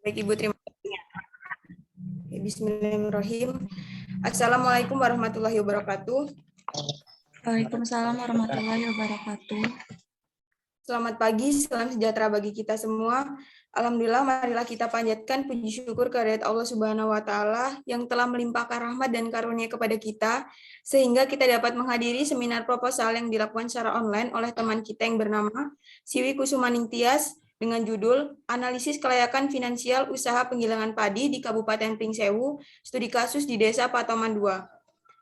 Baik, Ibu, terima kasih. Bismillahirrahmanirrahim. Assalamualaikum warahmatullahi wabarakatuh. Waalaikumsalam warahmatullahi wabarakatuh. Selamat pagi, salam sejahtera bagi kita semua. Alhamdulillah, marilah kita panjatkan puji syukur kehadirat Allah Subhanahu wa Ta'ala yang telah melimpahkan rahmat dan karunia kepada kita, sehingga kita dapat menghadiri seminar proposal yang dilakukan secara online oleh teman kita yang bernama Siwi Kusumaning Tias dengan judul Analisis Kelayakan Finansial Usaha Penggilingan Padi di Kabupaten Pringsewu, Studi Kasus di Desa Patoman II.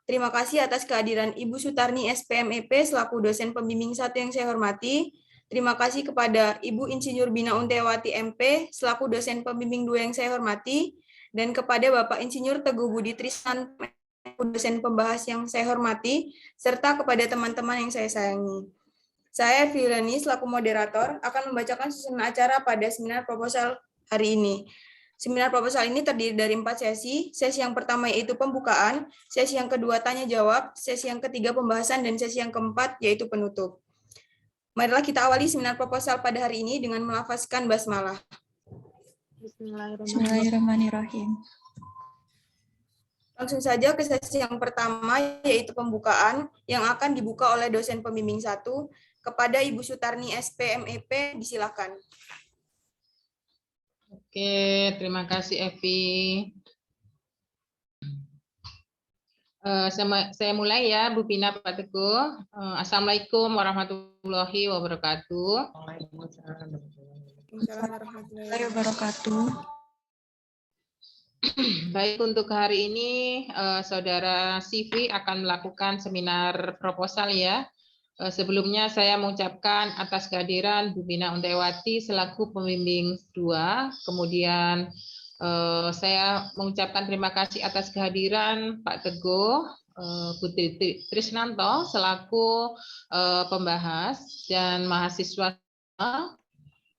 Terima kasih atas kehadiran Ibu Sutarni SPMEP selaku dosen pembimbing 1 yang saya hormati. Terima kasih kepada Ibu Insinyur Bina Untewati MP selaku dosen pembimbing 2 yang saya hormati, dan kepada Bapak Insinyur Teguh Budi Tristan dosen pembahas yang saya hormati, serta kepada teman-teman yang saya sayangi. Saya Firani selaku moderator akan membacakan susunan acara pada seminar proposal hari ini. Seminar proposal ini terdiri dari 4 sesi. Sesi yang pertama yaitu pembukaan, sesi yang kedua tanya jawab, sesi yang ketiga pembahasan, dan sesi yang keempat yaitu penutup. Marilah kita awali seminar proposal pada hari ini dengan melafazkan basmalah. Bismillahirrahmanirrahim. Langsung saja ke sesi yang pertama, yaitu pembukaan, yang akan dibuka oleh dosen pembimbing 1, kepada Ibu Sutarni SPMEP, disilakan. Oke, terima kasih Evi. Saya mulai ya, Bu Pina, Pak Teguh. Assalamualaikum warahmatullahi wabarakatuh. Warahmatullahi wabarakatuh. Baik, untuk hari ini Saudara Sivi akan melakukan seminar proposal ya. Sebelumnya saya mengucapkan atas kehadiran Bu Bina Untewati selaku pembimbing 2, kemudian saya mengucapkan terima kasih atas kehadiran Pak Teguh Budi Trisnanto selaku pembahas dan mahasiswa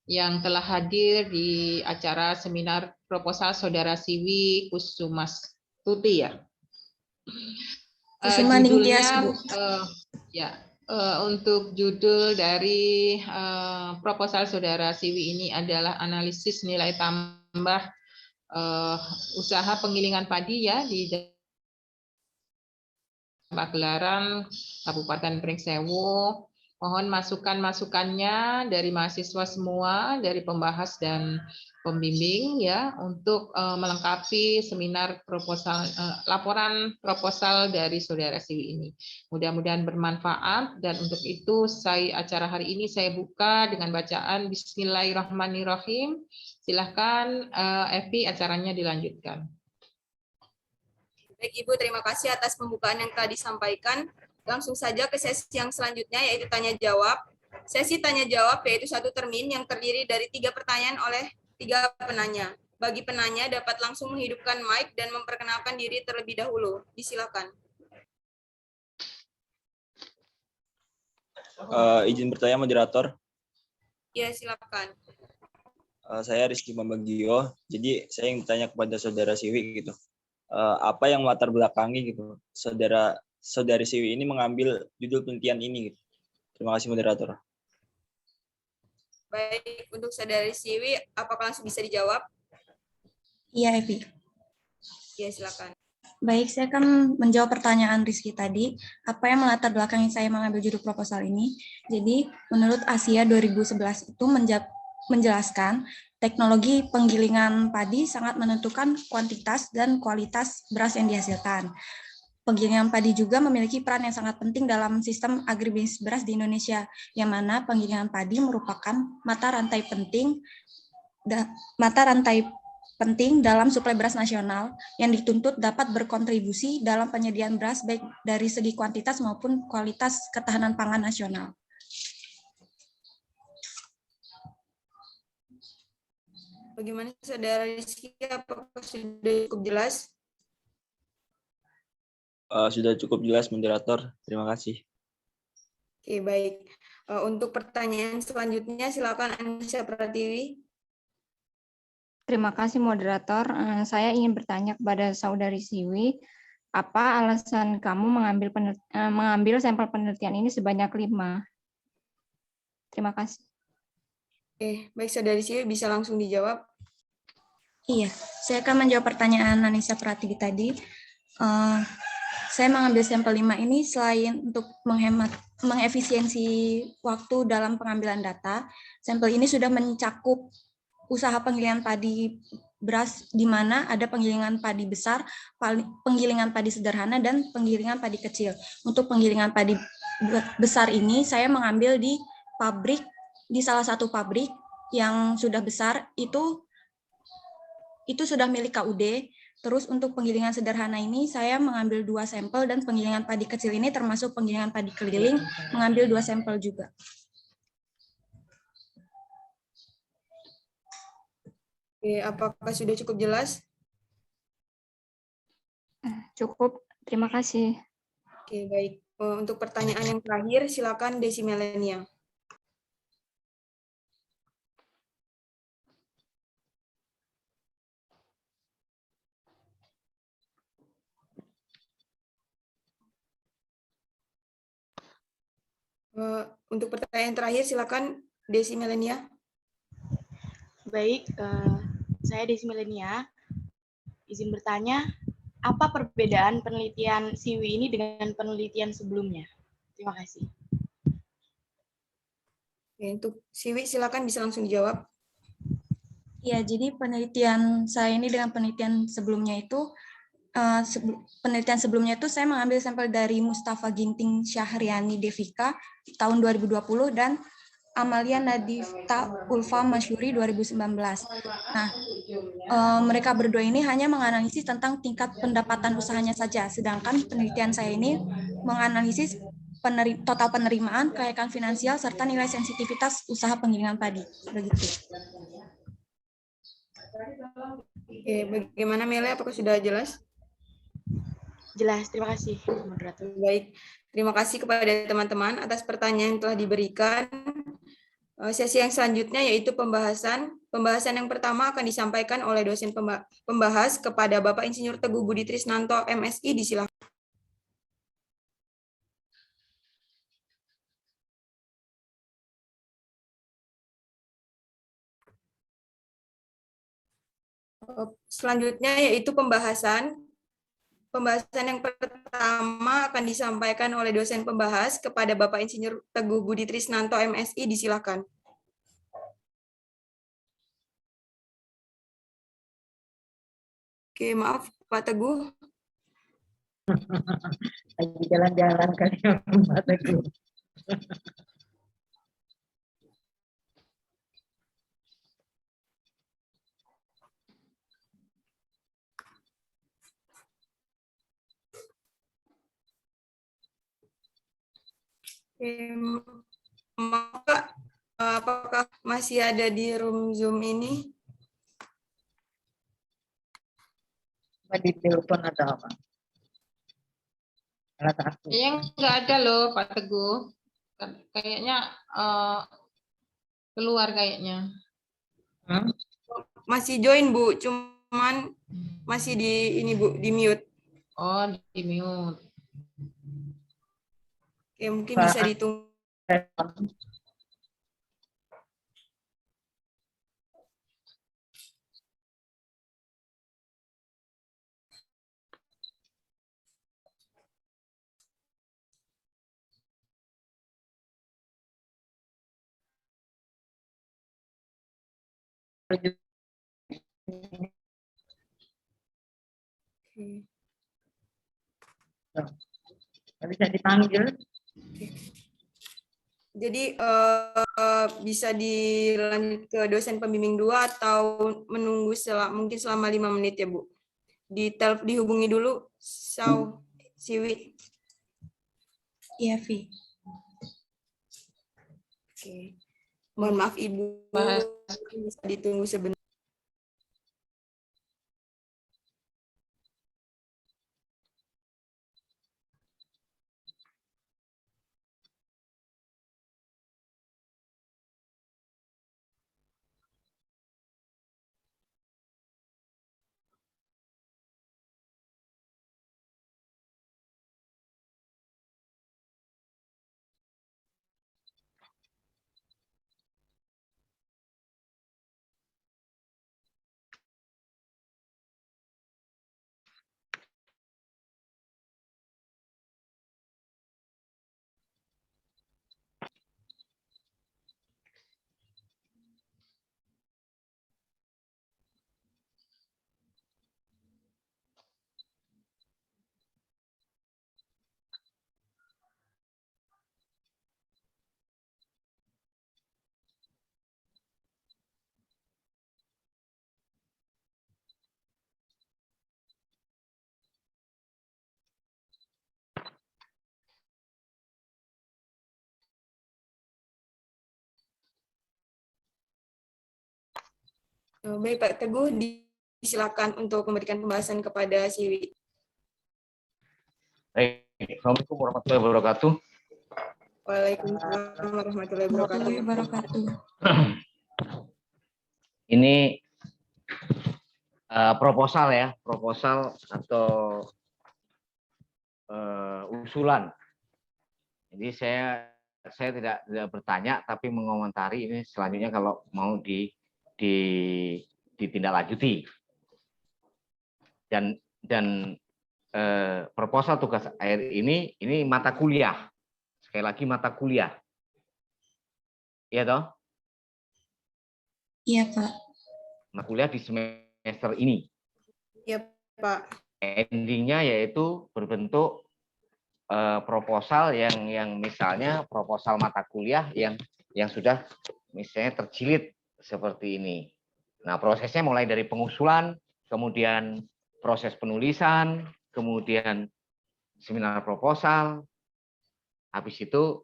yang telah hadir di acara seminar proposal Saudara Siwi Kusumastuti ya. Kusumaning Tias, Bu. Untuk judul dari proposal Saudara Siwi ini adalah analisis nilai tambah usaha penggilingan padi ya di Pagelaran Kabupaten Pringsewu. Mohon masukan-masukannya dari mahasiswa semua, dari pembahas dan pembimbing ya, untuk melengkapi seminar proposal, laporan proposal dari Saudara Siwi ini. Mudah-mudahan bermanfaat, dan untuk itu acara hari ini saya buka dengan bacaan Bismillahirrahmanirrahim. Silahkan Evi, acaranya dilanjutkan. Baik, Ibu, terima kasih atas pembukaan yang telah disampaikan. Langsung saja ke sesi yang selanjutnya, yaitu tanya jawab. Sesi tanya jawab yaitu 1 termin yang terdiri dari 3 pertanyaan oleh 3 penanya. Bagi penanya dapat langsung menghidupkan mic dan memperkenalkan diri terlebih dahulu. Disilakan. Izin bertanya moderator. Ya, silakan. Saya Rizky Mambagio. Jadi saya ingin bertanya kepada Saudara Siwi gitu. Apa yang latar belakangi gitu Saudari Siwi ini mengambil judul penelitian ini gitu. Terima kasih moderator. Baik, untuk Saudari Siwi, apakah langsung bisa dijawab? Iya, Evi. Ya, silakan. Baik, saya akan menjawab pertanyaan Rizky tadi. Apa yang melatar belakangi saya mengambil judul proposal ini? Jadi, menurut Asia 2011 itu menjelaskan teknologi penggilingan padi sangat menentukan kuantitas dan kualitas beras yang dihasilkan. Penggilingan padi juga memiliki peran yang sangat penting dalam sistem agribisnis beras di Indonesia, yang mana penggilingan padi merupakan mata rantai penting dalam suplai beras nasional yang dituntut dapat berkontribusi dalam penyediaan beras baik dari segi kuantitas maupun kualitas ketahanan pangan nasional. Bagaimana Saudara Rizky, apakah sudah cukup jelas? Sudah cukup jelas moderator. Terima kasih. Oke, baik. Untuk pertanyaan selanjutnya, silakan Anissa Pratiwi. Terima kasih moderator. Saya ingin bertanya kepada Saudari Siwi, apa alasan kamu mengambil sampel penelitian ini sebanyak 5? Terima kasih. Oke, baik Saudari Siwi, bisa langsung dijawab. Iya, saya akan menjawab pertanyaan Anissa Pratigi tadi. Saya mengambil sampel 5 ini selain untuk mengefisiensi waktu dalam pengambilan data, sampel ini sudah mencakup usaha penggilingan padi beras di mana ada penggilingan padi besar, penggilingan padi sederhana, dan penggilingan padi kecil. Untuk penggilingan padi besar ini saya mengambil di pabrik, di salah satu pabrik yang sudah besar, itu sudah milik KUD. Terus untuk penggilingan sederhana ini saya mengambil 2 sampel, dan penggilingan padi kecil ini termasuk penggilingan padi keliling mengambil 2 sampel juga. Oke, apakah sudah cukup jelas? Cukup, terima kasih. Oke, baik. Untuk pertanyaan yang terakhir, silakan Desi Melania. Untuk pertanyaan terakhir, silakan Desi Melania. Baik, saya Desi Melania. Izin bertanya, apa perbedaan penelitian SIWI ini dengan penelitian sebelumnya? Terima kasih. Oke, untuk Siwi, silakan bisa langsung dijawab. Ya, jadi penelitian saya ini dengan penelitian sebelumnya itu, saya mengambil sampel dari Mustafa Ginting Syahriani Devika tahun 2020 dan Amalia Nadifta Ulfa Masyuri 2019. Nah, mereka berdua ini hanya menganalisis tentang tingkat pendapatan usahanya saja, sedangkan penelitian saya ini menganalisis total penerimaan, kelayakan finansial, serta nilai sensitivitas usaha penggilingan padi. Begitu. Oke, bagaimana Mele? Apakah sudah jelas? Jelas, terima kasih, moderator. Baik, terima kasih kepada teman-teman atas pertanyaan yang telah diberikan. Sesi yang selanjutnya yaitu pembahasan. Pembahasan yang pertama akan disampaikan oleh dosen pembahas kepada Bapak Insinyur Teguh Budi Trisnanto, MSI, disilakan. Selanjutnya yaitu pembahasan. Pembahasan yang pertama akan disampaikan oleh dosen pembahas kepada Bapak Insinyur Teguh Budi Trisnanto, MSI, disilakan. Oke, maaf Pak Teguh. Lagi jalan-jalan kali ya Pak Teguh. Maaf Pak, apakah masih ada di room Zoom ini? Apa di telepon atau apa? Alat aku. Yang nggak ada loh Pak Teguh. Kayaknya keluar kayaknya. Masih join Bu, cuman masih di ini Bu, di mute. Oh, di mute. Oke, mungkin bisa ditunggu. Bisa dipanggil. Jadi bisa dilanjut ke dosen pembimbing 2 atau menunggu mungkin selama 5 menit ya Bu. Dihubungi dulu Siwi. Iya, Vi. Oke. Mohon maaf Ibu, bisa ditunggu sebentar. Baik Pak Teguh, disilakan untuk memberikan pembahasan kepada Siwi. Baik, Assalamualaikum warahmatullahi wabarakatuh. Waalaikumsalam warahmatullahi wabarakatuh. Wabarakatuh. Ini proposal ya, proposal atau usulan. Jadi saya tidak bertanya, tapi mengomentari ini selanjutnya kalau mau ditindaklanjuti. Dan proposal tugas akhir ini mata kuliah. Sekali lagi mata kuliah. Iya toh? Iya, Pak. Mata kuliah di semester ini. Iya, Pak. Endingnya yaitu berbentuk proposal yang misalnya proposal mata kuliah yang sudah misalnya terjilid seperti ini. Nah, prosesnya mulai dari pengusulan, kemudian proses penulisan, kemudian seminar proposal, habis itu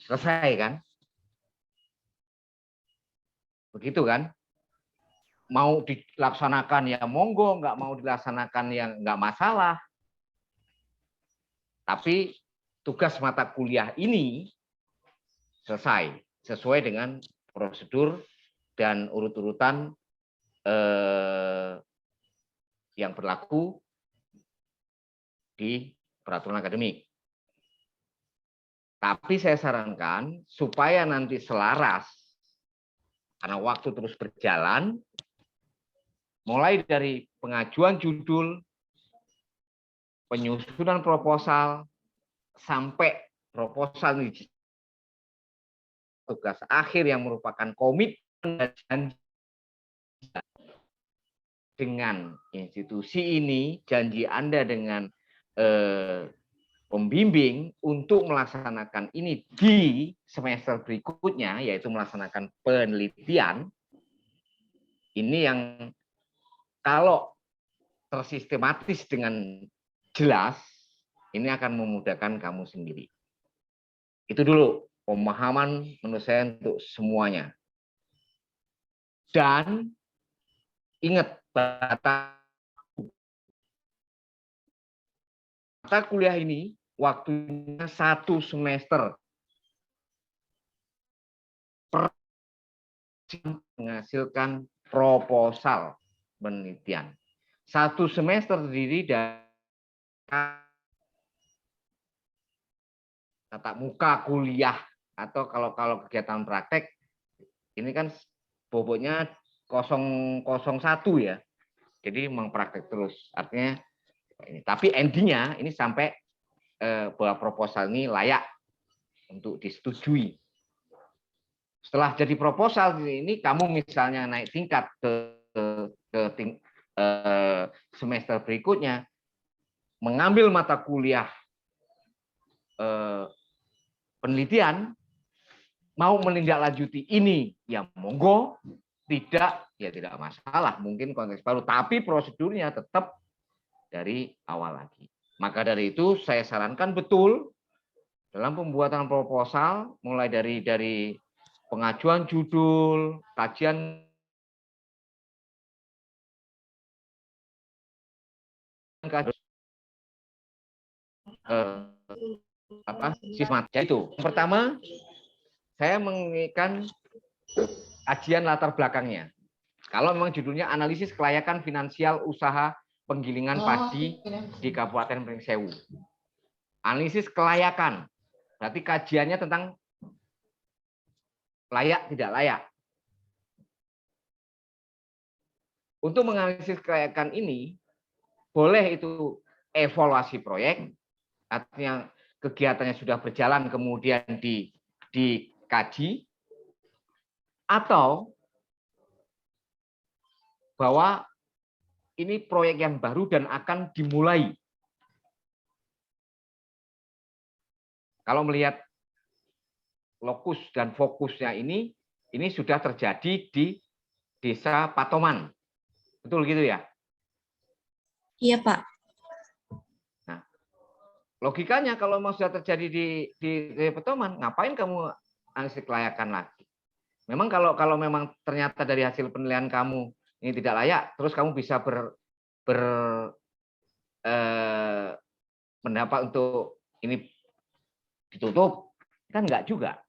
selesai kan? Begitu kan? Mau dilaksanakan ya monggo, nggak mau dilaksanakan yang nggak masalah. Tapi tugas mata kuliah ini selesai sesuai dengan prosedur dan urut-urutan yang berlaku di peraturan akademik. Tapi saya sarankan supaya nanti selaras, karena waktu terus berjalan, mulai dari pengajuan judul, penyusunan proposal, sampai proposal ini tugas akhir yang merupakan komitmen dan janji dengan institusi ini, janji Anda dengan pembimbing untuk melaksanakan ini di semester berikutnya, yaitu melaksanakan penelitian, ini yang kalau tersistematis dengan jelas, ini akan memudahkan kamu sendiri. Itu dulu pemahaman menurut saya untuk semuanya. Dan ingat, mata kuliah ini waktunya 1 semester menghasilkan proposal penelitian. 1 semester terdiri dari tatap muka kuliah atau kalau kegiatan praktek ini kan bobotnya 001 ya. Jadi memang praktek terus. Artinya ini. Tapi endingnya ini sampai bahwa proposal ini layak untuk disetujui. Setelah jadi proposal ini kamu misalnya naik tingkat ke semester berikutnya, mengambil mata kuliah penelitian, mau menindaklanjuti ini ya monggo, tidak ya tidak masalah, mungkin konteks baru, tapi prosedurnya tetap dari awal lagi. Maka dari itu saya sarankan betul dalam pembuatan proposal, mulai dari pengajuan judul, kajian sistematis itu. Pertama, saya menginginkan kajian latar belakangnya. Kalau memang judulnya analisis kelayakan finansial usaha penggilingan padi di Kabupaten Pringsewu. Analisis kelayakan, berarti kajiannya tentang layak tidak layak. Untuk menganalisis kelayakan ini, boleh itu evaluasi proyek, artinya kegiatannya sudah berjalan kemudian dikaji, atau bahwa ini proyek yang baru dan akan dimulai. Kalau melihat lokus dan fokusnya ini sudah terjadi di Desa Patoman. Betul gitu ya? Iya, Pak. Nah, logikanya kalau mau sudah terjadi di Patoman, ngapain kamu analisis kelayakan lagi? Memang kalau memang ternyata dari hasil penilaian kamu ini tidak layak, terus kamu bisa pendapat untuk ini ditutup, kan enggak juga.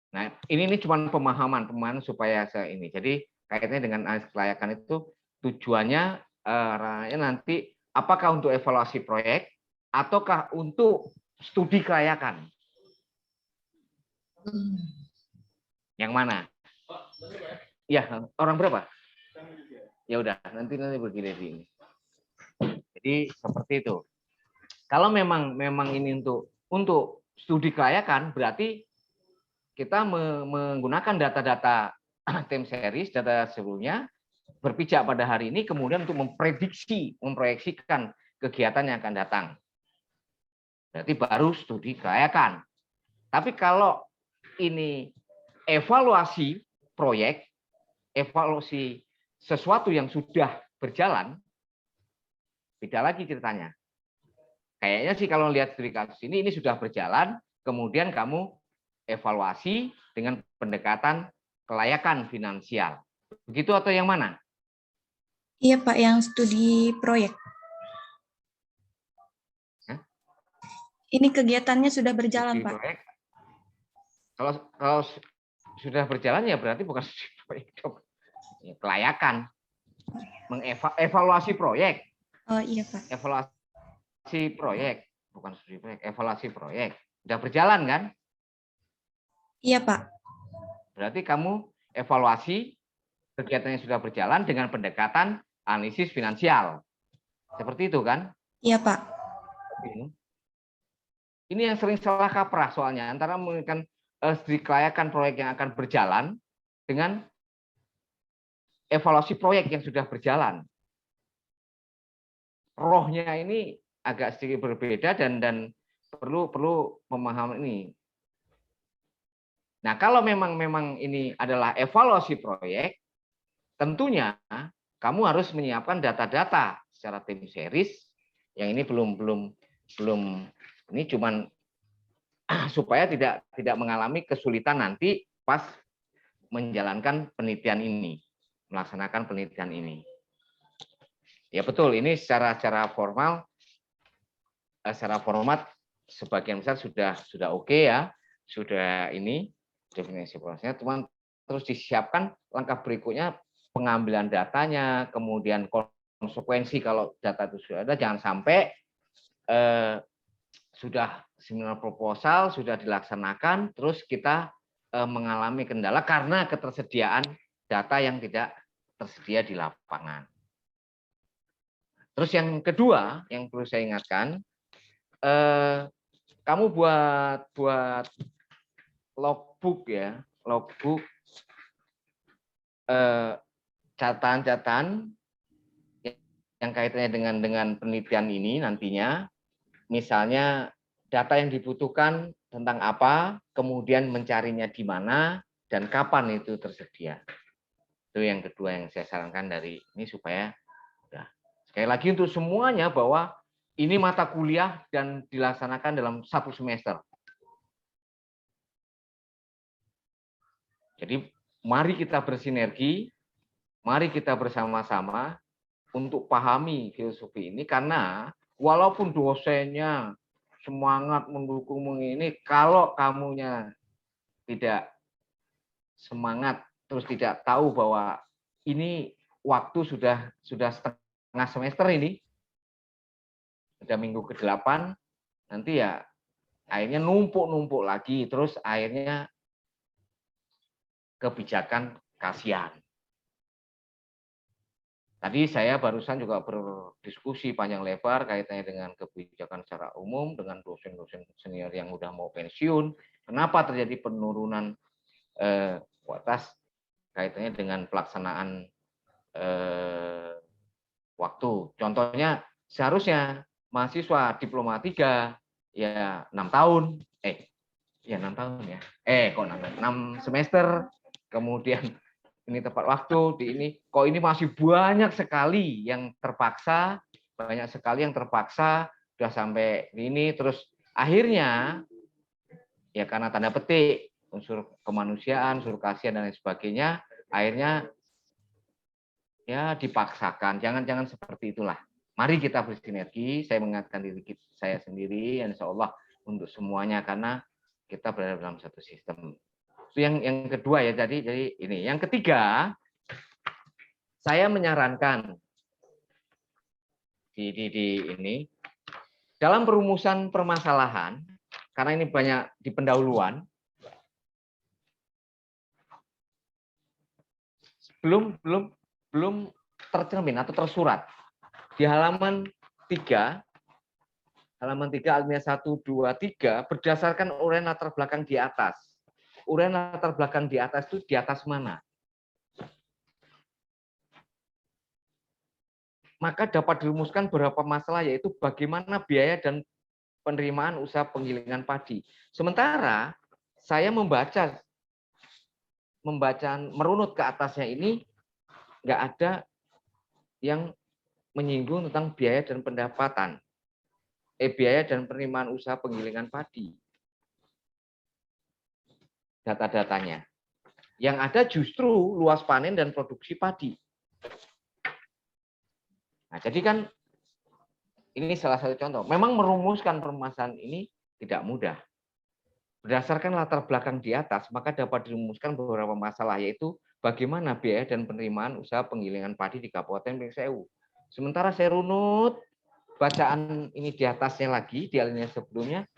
Nah, ini cuma pemahaman supaya saya ini. Jadi kaitannya dengan analisis kelayakan itu tujuannya nanti apakah untuk evaluasi proyek ataukah untuk studi kelayakan? Yang mana? Ya, orang berapa? Ya udah, nanti begini ini. Jadi seperti itu. Kalau memang ini untuk studi kelayakan, berarti kita menggunakan data-data time series, data sebelumnya, berpijak pada hari ini, kemudian untuk memproyeksikan kegiatan yang akan datang. Berarti baru studi kelayakan. Tapi kalau ini evaluasi proyek, evaluasi sesuatu yang sudah berjalan, beda lagi ceritanya. Kayaknya sih kalau lihat dari kasus ini sudah berjalan, kemudian kamu evaluasi dengan pendekatan kelayakan finansial. Begitu atau yang mana? Iya Pak, yang studi proyek. Hah? Ini kegiatannya sudah berjalan, Studi Pak. proyek. Kalau sudah berjalan ya berarti bukan studi proyek, ya, kelayakan. Mengevaluasi proyek. Oh iya Pak. Evaluasi proyek, bukan studi proyek, evaluasi proyek. Sudah berjalan kan? Iya Pak. Berarti kamu evaluasi kegiatan yang sudah berjalan dengan pendekatan analisis finansial. Seperti itu kan? Iya Pak. Ini yang sering salah kaprah soalnya, antara menggunakan studi kelayakan proyek yang akan berjalan dengan evaluasi proyek yang sudah berjalan. Rohnya ini agak sedikit berbeda dan perlu pemahaman ini. Nah, kalau memang ini adalah evaluasi proyek, tentunya kamu harus menyiapkan data-data secara tim series. Yang ini belum ini cuman supaya tidak mengalami kesulitan nanti pas menjalankan penelitian ini, melaksanakan penelitian ini. Ya betul, ini secara formal, secara format sebagian besar sudah oke ya, sudah ini definisi prosesnya, cuman terus disiapkan langkah berikutnya pengambilan datanya, kemudian konsekuensi kalau data itu sudah ada, jangan sampai sudah seminar proposal sudah dilaksanakan, terus kita mengalami kendala karena ketersediaan data yang tidak tersedia di lapangan. Terus yang kedua yang perlu saya ingatkan, kamu buat logbook ya, logbook catatan yang kaitannya dengan penelitian ini nantinya, misalnya data yang dibutuhkan tentang apa, kemudian mencarinya di mana dan kapan itu tersedia. Itu yang kedua yang saya sarankan dari ini supaya sekali lagi untuk semuanya bahwa ini mata kuliah dan dilaksanakan dalam 1 semester. Jadi mari kita bersinergi, mari kita bersama-sama untuk pahami filosofi ini, karena walaupun dosennya semangat mendukung ini, kalau kamunya tidak semangat terus tidak tahu bahwa ini waktu sudah setengah semester ini, sudah minggu ke-8, nanti ya akhirnya numpuk lagi, terus akhirnya kebijakan kasihan. Tadi saya barusan juga berdiskusi panjang lebar kaitannya dengan kebijakan secara umum dengan dosen-dosen senior yang udah mau pensiun. Kenapa terjadi penurunan kualitas kaitannya dengan pelaksanaan waktu. Contohnya seharusnya mahasiswa diploma 3 ya 6 tahun. Ya 6 tahun ya. Kok 6 semester. Kemudian ini tepat waktu di ini. Kok ini masih banyak sekali yang terpaksa, sudah sampai ini, terus akhirnya ya karena tanda petik unsur kemanusiaan, unsur kasihan dan lain sebagainya, akhirnya ya dipaksakan. Jangan seperti itulah. Mari kita bersinergi. Saya mengingatkan diri saya sendiri, insya Allah untuk semuanya karena kita berada dalam satu sistem. Itu yang kedua ya. Jadi ini. Yang ketiga, saya menyarankan di ini dalam perumusan permasalahan, karena ini banyak di pendahuluan, belum tercermin atau tersurat. Di halaman 3 alinea 1, 2, 3 berdasarkan uraian latar belakang di atas. Uraian latar belakang di atas itu di atas mana? Maka dapat dirumuskan beberapa masalah, yaitu bagaimana biaya dan penerimaan usaha penggilingan padi. Sementara saya membaca merunut ke atasnya ini nggak ada yang menyinggung tentang biaya dan pendapatan, biaya dan penerimaan usaha penggilingan padi. Data-datanya. Yang ada justru luas panen dan produksi padi. Nah, jadi kan ini salah satu contoh. Memang merumuskan permasalahan ini tidak mudah. Berdasarkan latar belakang di atas, maka dapat dirumuskan beberapa masalah, yaitu bagaimana biaya dan penerimaan usaha penggilingan padi di Kabupaten Pringsewu. Sementara saya runut bacaan ini di atasnya lagi, di alinea sebelumnya,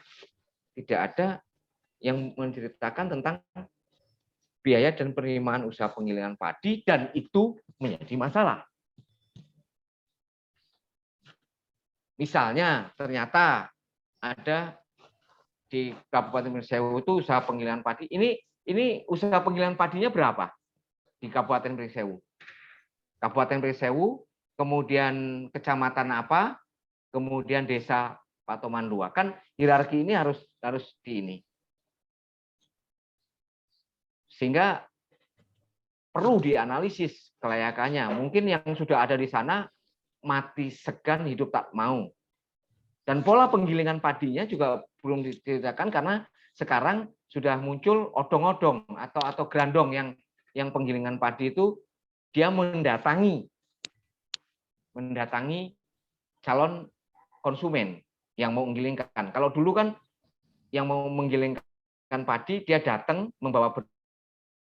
tidak ada yang menceritakan tentang biaya dan penerimaan usaha penggilingan padi, dan itu menjadi masalah. Misalnya, ternyata ada di Kabupaten Pringsewu itu usaha penggilingan padi. Ini usaha penggilingan padinya berapa di Kabupaten Pringsewu? Kabupaten Pringsewu, kemudian kecamatan apa, kemudian desa Patoman 2. Kan hierarki ini harus di ini. Sehingga perlu dianalisis kelayakannya. Mungkin yang sudah ada di sana mati segan, hidup tak mau. Dan pola penggilingan padinya juga belum diceritakan karena sekarang sudah muncul odong-odong atau grandong yang penggilingan padi itu dia mendatangi calon konsumen yang mau menggilingkan. Kalau dulu kan yang mau menggilingkan padi dia datang membawa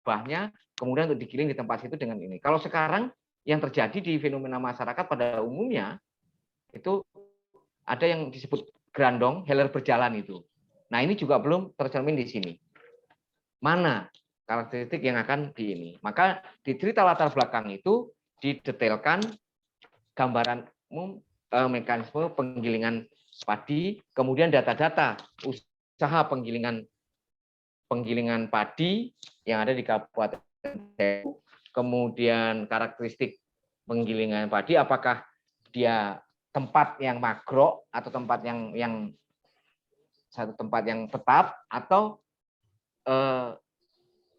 buahnya kemudian untuk digiling di tempat situ dengan ini. Kalau sekarang yang terjadi di fenomena masyarakat pada umumnya itu ada yang disebut grandong, heller berjalan itu. Nah, ini juga belum tercermin di sini. Mana karakteristik yang akan di ini? Maka di cerita latar belakang itu didetailkan gambaran umum mekanisme penggilingan padi, kemudian data-data usaha penggilingan padi yang ada di Kabupaten Pringsewu, kemudian karakteristik penggilingan padi, apakah dia tempat yang makro atau tempat yang satu tempat yang tetap, atau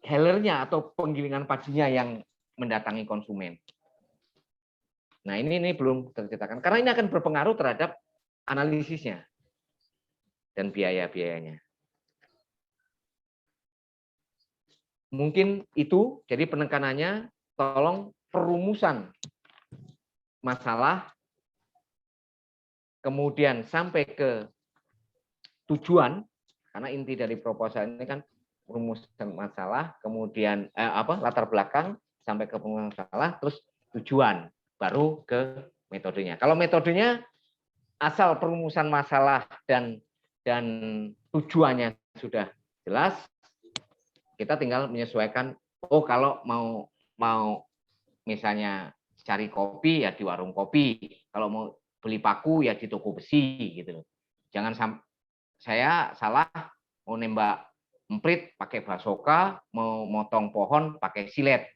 hellernya atau penggilingan padinya yang mendatangi konsumen. Nah, ini belum terceritakan karena ini akan berpengaruh terhadap analisisnya dan biaya-biayanya. Mungkin itu jadi penekanannya, tolong perumusan masalah kemudian sampai ke tujuan, karena inti dari proposal ini kan perumusan masalah, kemudian latar belakang sampai ke perumusan masalah, terus tujuan, baru ke metodenya. Kalau metodenya asal perumusan masalah dan tujuannya sudah jelas, kita tinggal menyesuaikan. Oh, kalau mau misalnya cari kopi ya di warung kopi, kalau mau beli paku ya di toko besi gitu. Jangan sampai saya salah mau nembak emprit pakai basoka, mau motong pohon pakai silet.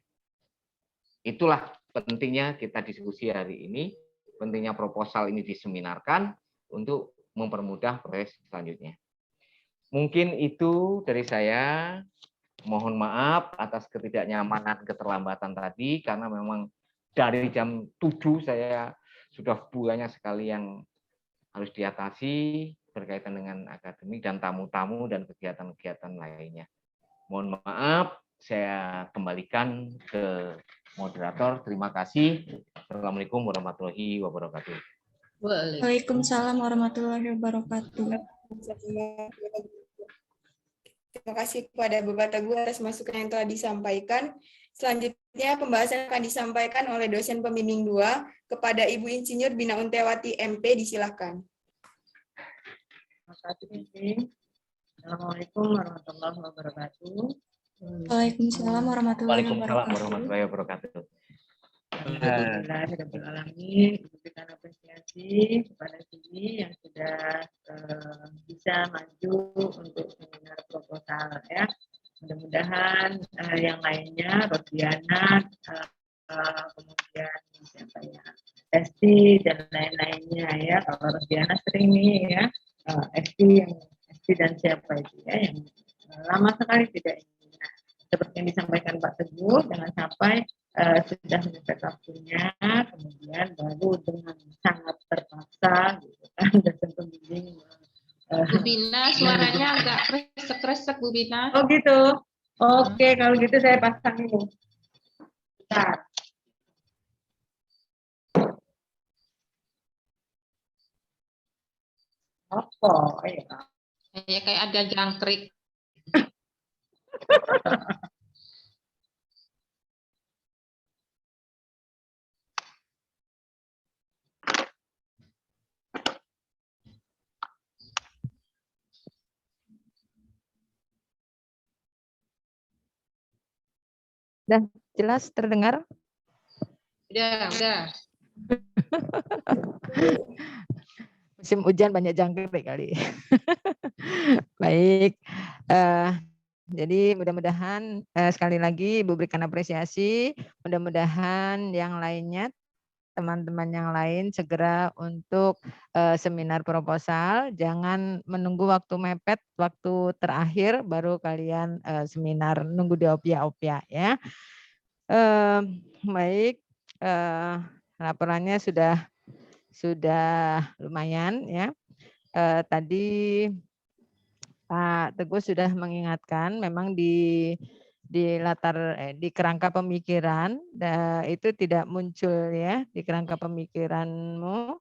Itulah pentingnya kita diskusi hari ini, pentingnya proposal ini diseminarkan untuk mempermudah proses selanjutnya. Mungkin itu dari saya. Mohon maaf atas ketidaknyamanan, keterlambatan tadi, karena memang dari jam 7 saya sudah banyak sekali yang harus diatasi. berkaitan dengan akademik dan tamu-tamu dan kegiatan-kegiatan lainnya. Mohon maaf, saya kembalikan ke moderator. Terima kasih. Assalamualaikum warahmatullahi wabarakatuh. Waalaikumsalam warahmatullahi wabarakatuh. Terima kasih kepada Bapak Teguh atas masukan yang telah disampaikan. Selanjutnya pembahasan akan disampaikan oleh dosen pembimbing 2 kepada Ibu Insinyur Bina Untewati MP, disilakan. Terima kasih, Ibu. Assalamualaikum warahmatullahi wabarakatuh. Waalaikumsalam warahmatullahi Waalaikumsalam wabarakatuh. warahmatullahi wabarakatuh. Alhamdulillahirrahmanirrahim. Berikan apresiasi kepada Sini yang sudah bisa maju untuk seminar proposal ya. Mudah-mudahan yang lainnya, Rodiana, kemudian siapa ya, Esti dan lain-lainnya ya. Kalau Rodiana sering nih ya, Esti dan siapa itu ya yang lama sekali tidak ini. Nah, seperti yang disampaikan Pak Teguh, jangan sampai sudah menyempet waktunya, kemudian baru dengan sangat terpaksa, gitu kan, dosen pembimbing. Bu Bina, suaranya agak kresek-kresek, Bu Bina. Oh gitu. Oke, kalau gitu saya pasang ini. Bentar. Oh, ya. Kayak ada jangkrik. Udah jelas terdengar? Udah. Musim hujan banyak jangkrik kali. Baik. Jadi mudah-mudahan sekali lagi Ibu berikan apresiasi. Mudah-mudahan yang lainnya, teman-teman yang lain segera untuk seminar proposal. Jangan menunggu waktu mepet, waktu terakhir baru kalian seminar, nunggu di opia-opia ya. Baik, laporannya sudah lumayan ya. Tadi Pak Teguh sudah mengingatkan, memang di kerangka pemikiran itu tidak muncul ya, di kerangka pemikiranmu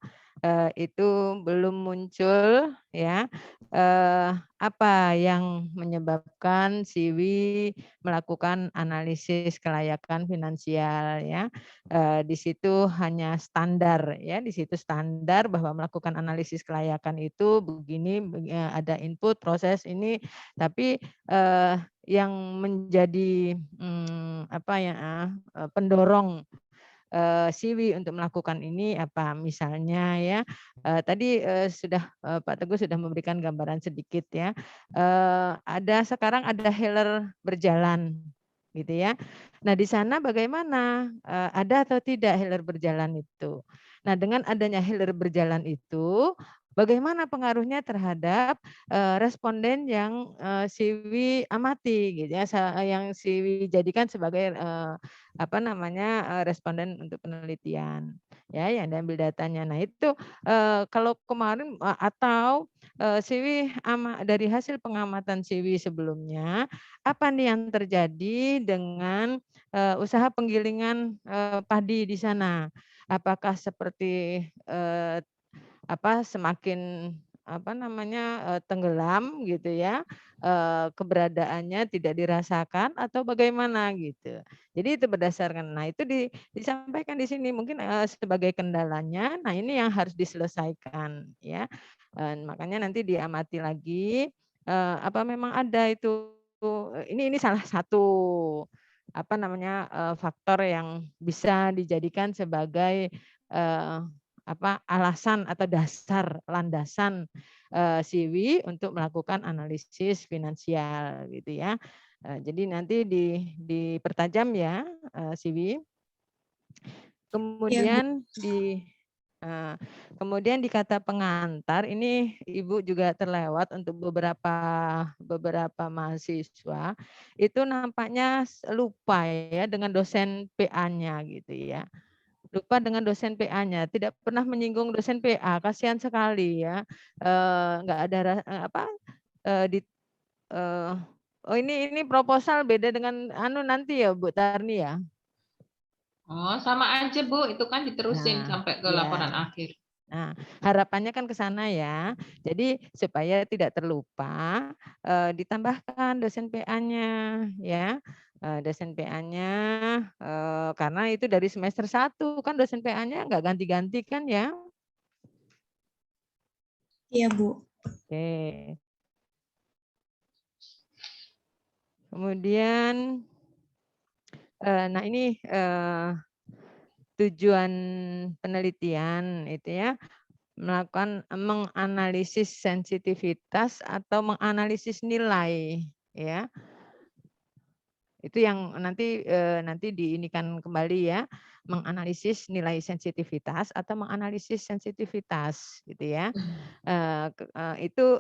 itu belum muncul ya, apa yang menyebabkan Siwi melakukan analisis kelayakan finansial ya. Di situ hanya standar ya, di situ standar bahwa melakukan analisis kelayakan itu begini, ada input proses ini, tapi yang menjadi pendorong Siwi untuk melakukan ini apa misalnya ya, tadi sudah Pak Teguh sudah memberikan gambaran sedikit ya, sekarang ada healer berjalan gitu ya. Nah di sana bagaimana, ada atau tidak healer berjalan itu. Nah dengan adanya healer berjalan itu bagaimana pengaruhnya terhadap responden yang Siwi amati gitu ya, yang Siwi jadikan sebagai responden untuk penelitian ya, yang diambil datanya. Nah itu kalau kemarin atau Siwi dari hasil pengamatan Siwi sebelumnya, apa nih yang terjadi dengan usaha penggilingan padi di sana? Apakah seperti semakin tenggelam gitu ya, keberadaannya tidak dirasakan atau bagaimana gitu. Jadi itu berdasarkan, nah itu disampaikan di sini mungkin sebagai kendalanya. Nah ini yang harus diselesaikan ya. Makanya nanti diamati lagi apa memang ada itu. Ini salah satu faktor yang bisa dijadikan sebagai alasan atau dasar landasan Siwi untuk melakukan analisis finansial gitu ya. Jadi nanti dipertajam ya Siwi. Kemudian kemudian di kata pengantar ini Ibu juga terlewat untuk beberapa mahasiswa itu nampaknya lupa ya dengan dosen PA-nya gitu ya. lupa dengan dosen PA-nya, tidak pernah menyinggung dosen PA, kasihan sekali ya. Nggak ada di oh ini proposal beda dengan nanti ya Bu Tarni ya. Oh, sama aja Bu, itu kan diterusin Nah, sampai ke ya. laporan akhir. Nah, harapannya kan ke sana ya. Jadi supaya tidak terlupa, ditambahkan dosen PA-nya ya. Dosen PA-nya karena itu dari semester 1 kan dosen PA-nya nggak ganti-ganti kan ya. Iya, Bu. Oke. Kemudian, nah ini tujuan penelitian itu ya, melakukan menganalisis sensitivitas atau menganalisis nilai ya. Itu yang nanti diinikan kembali ya, menganalisis nilai sensitivitas atau menganalisis sensitivitas gitu ya. Itu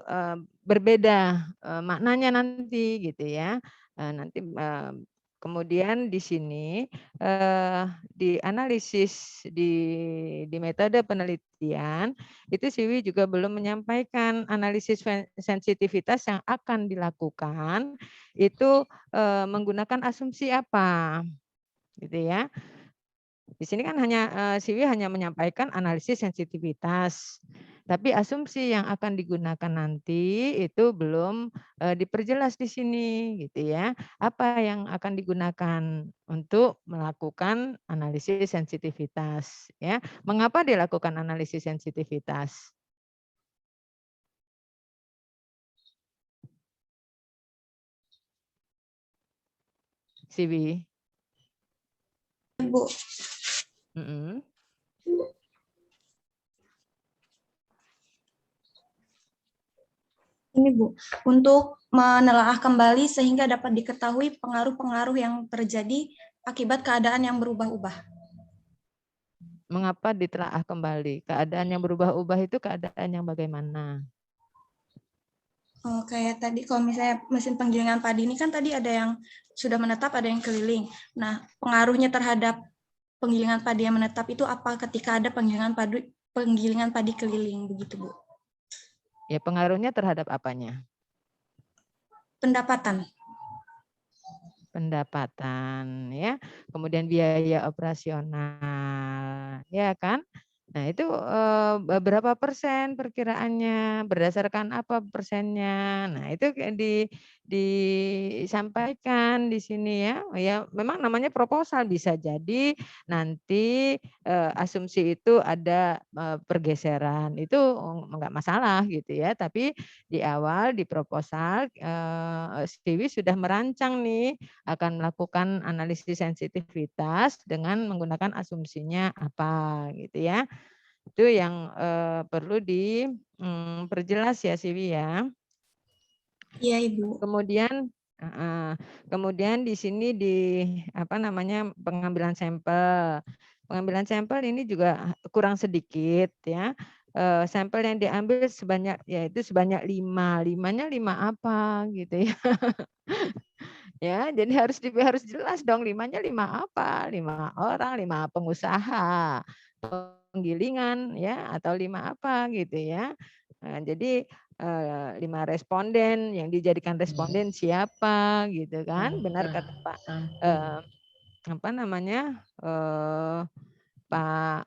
berbeda maknanya nanti gitu ya. Nanti kemudian di sini dianalisis di metode penelitian itu Siwi juga belum menyampaikan analisis sensitivitas yang akan dilakukan itu menggunakan asumsi apa gitu ya. Di sini kan Siwi hanya menyampaikan analisis sensitivitas. Tapi asumsi yang akan digunakan nanti itu belum diperjelas di sini gitu ya. Apa yang akan digunakan untuk melakukan analisis sensitivitas ya. Mengapa dilakukan analisis sensitivitas? Siwi. Bu. Ini Bu, untuk menelaah kembali sehingga dapat diketahui pengaruh-pengaruh yang terjadi akibat keadaan yang berubah-ubah. Mengapa ditelaah kembali? Keadaan yang berubah-ubah itu keadaan yang bagaimana? Oh, kayak tadi kalau misalnya mesin penggilingan padi ini kan tadi ada yang sudah menetap, ada yang keliling. Nah, pengaruhnya terhadap penggilingan padi yang menetap itu apa ketika ada penggilingan padi keliling begitu, Bu? Ya, pengaruhnya terhadap apanya? Pendapatan. Pendapatan ya. Kemudian biaya operasional, ya kan? Nah, itu berapa persen perkiraannya, berdasarkan apa persennya. Nah, itu disampaikan di sini ya. Ya, memang namanya proposal, bisa jadi nanti asumsi itu ada pergeseran. Itu enggak masalah gitu ya. Tapi di awal di proposal Siwi sudah merancang nih akan melakukan analisis sensitivitas dengan menggunakan asumsinya apa gitu ya. Itu yang perlu diperjelas ya Siwi ya. Iya Ibu. Kemudian di sini pengambilan sampel. Pengambilan sampel ini juga kurang sedikit ya. Sampel yang diambil sebanyak 5. 5-nya 5 apa gitu ya. Ya, jadi harus jelas dong 5-nya 5 apa? 5 orang, 5 pengusaha, penggilingan ya atau 5 apa gitu ya. Jadi 5 responden yang dijadikan responden siapa gitu kan. Benar kata Pak Pak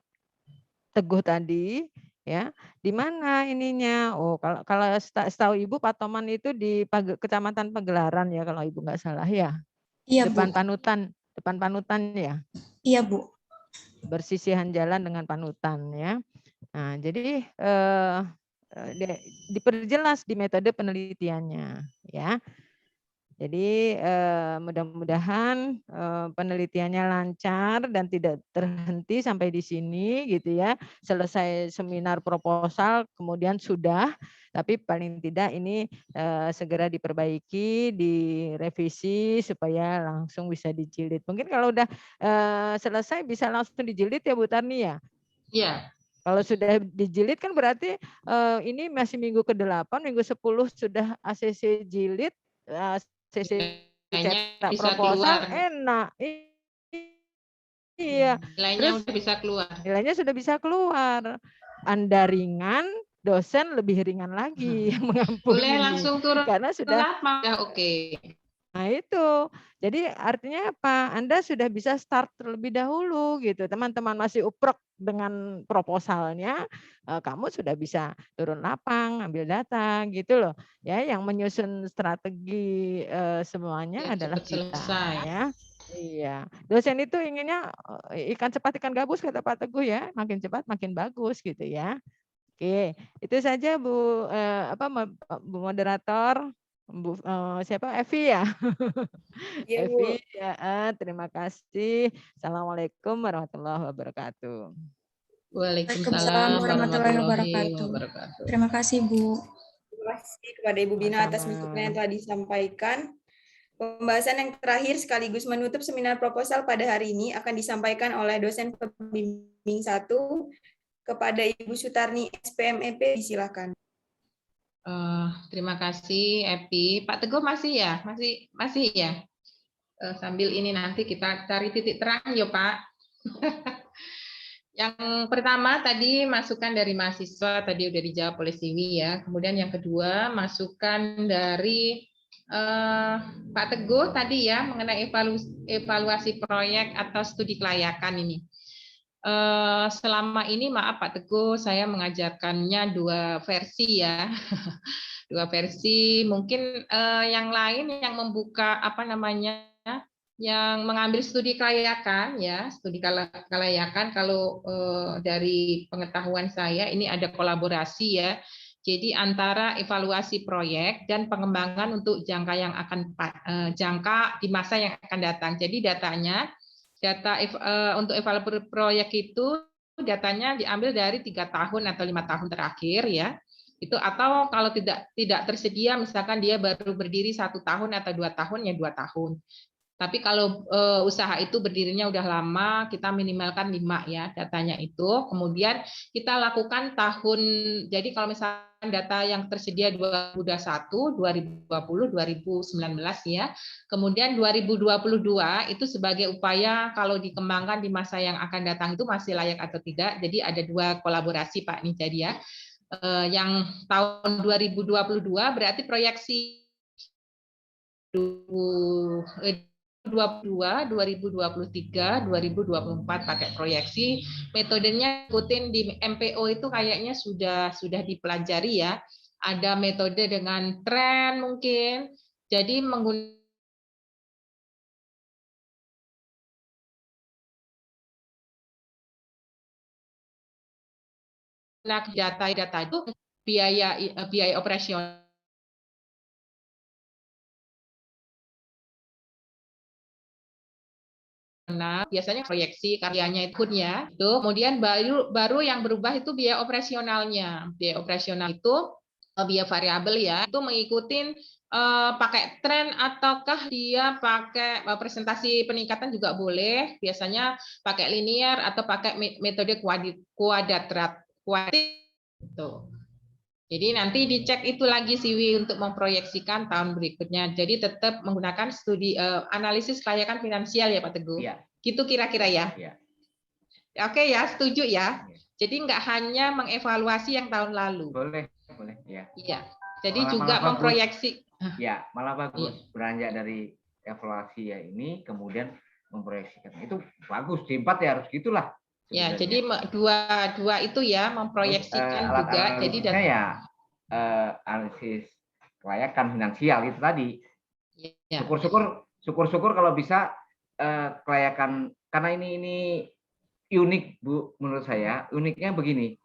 Teguh tadi ya. Di mana ininya? Oh, kalau setahu Ibu Patoman itu di Kecamatan Pagelaran ya kalau Ibu nggak salah ya. Iya, depan Bu. panutan ya. Iya, Bu. Bersisihan jalan dengan panutan ya. Nah, jadi diperjelas di metode penelitiannya ya. Jadi mudah-mudahan penelitiannya lancar dan tidak terhenti sampai di sini gitu ya. Selesai seminar proposal kemudian sudah, tapi paling tidak ini segera diperbaiki, direvisi supaya langsung bisa dijilid. Mungkin kalau udah selesai bisa langsung dijilid ya Bu Tarni ya? Iya. Kalau sudah dijilid kan berarti ini masih minggu ke-8, minggu 10 sudah ACC jilid, ACC cetak proposal, enak. Iya, Iya. Nilainya Terus udah bisa keluar. nilainya sudah bisa keluar. Anda ringan, dosen lebih ringan lagi yang mengampuni. Boleh langsung turun Karena sudah lapang. Ya, oke. Nah itu, jadi artinya apa? Anda sudah bisa start terlebih dahulu gitu. Teman-teman masih uprek dengan proposalnya, kamu sudah bisa turun lapang, ambil data gitu loh. Ya, yang menyusun strategi semuanya Ya, adalah cepat kita selesai. ya. Iya, dosen itu inginnya ikan cepat ikan gabus kata Pak Teguh ya, makin cepat makin bagus gitu ya. Oke, itu saja Bu Bu moderator. Bu siapa Evi ya? Iya, Bu. Evi ya, terima kasih. Assalamualaikum warahmatullahi wabarakatuh. Waalaikumsalam warahmatullahi warahmatullahi wabarakatuh. wabarakatuh. Terima kasih, Bu. Terima kasih kepada Ibu Bina atas Sama-sama. masukan yang telah disampaikan. Pembahasan yang terakhir sekaligus menutup seminar proposal pada hari ini akan disampaikan oleh dosen pembimbing 1 kepada Ibu Sutarni SPMEP. Silakan. Terima kasih Epi. Pak Teguh masih ya? Masih ya? Sambil ini nanti kita cari titik terang ya Pak. Yang pertama tadi masukan dari mahasiswa tadi udah dijawab oleh Siwi ya. Kemudian yang kedua masukan dari Pak Teguh tadi ya mengenai evaluasi proyek atau studi kelayakan ini. Selama ini maaf Pak Teguh, saya mengajarkannya 2 versi ya, 2 versi. Mungkin yang lain yang membuka apa namanya, yang mengambil studi kelayakan ya, studi kelayakan kalau dari pengetahuan saya ini ada kolaborasi ya. Jadi antara evaluasi proyek dan pengembangan untuk jangka yang akan jangka di masa yang akan datang. Jadi data untuk evaluasi proyek itu datanya diambil dari 3 tahun atau 5 tahun terakhir ya. Itu atau kalau tidak tersedia misalkan dia baru berdiri 1 tahun atau 2 tahun ya 2 tahun. Tapi kalau usaha itu berdirinya udah lama, kita minimalkan 5 ya datanya itu. Kemudian kita lakukan tahun, jadi kalau misalnya data yang tersedia 2021, 2020, 2019 ya. Kemudian 2022 itu sebagai upaya kalau dikembangkan di masa yang akan datang itu masih layak atau tidak. Jadi ada 2 kolaborasi Pak nih jadi ya. Yang tahun 2022 berarti proyeksi 2022, 2023, 2024 pakai proyeksi. Metodenya ikutin di MPO itu kayaknya sudah dipelajari ya. Ada metode dengan tren mungkin. Jadi menggunakan data itu biaya operasional. Nah, biasanya proyeksi karyanya itu ya. Itu kemudian baru yang berubah itu biaya operasionalnya. Biaya operasional itu biaya variabel ya. Itu mengikuti pakai tren ataukah dia pakai presentasi peningkatan juga boleh. Biasanya pakai linear atau pakai metode kuadrat. Gitu. Jadi nanti dicek itu lagi Siwi untuk memproyeksikan tahun berikutnya. Jadi tetap menggunakan studi analisis kelayakan finansial ya Pak Teguh. Iya. Gitu kira-kira ya. Iya. Oke ya, setuju ya. Iya. Jadi nggak hanya mengevaluasi yang tahun lalu. Boleh ya. Iya. Jadi Malah juga bagus. memproyeksi. Ya, malah bagus Iya. beranjak dari evaluasi ya ini kemudian memproyeksikan. Itu bagus, di 4 ya harus gitulah. Ya, sebenarnya. jadi dua itu ya memproyeksikan Terus, juga. Jadi ya analisis kelayakan finansial itu tadi. ya. Syukur-syukur kalau bisa kelayakan, karena ini unik Bu menurut saya. Uniknya begini,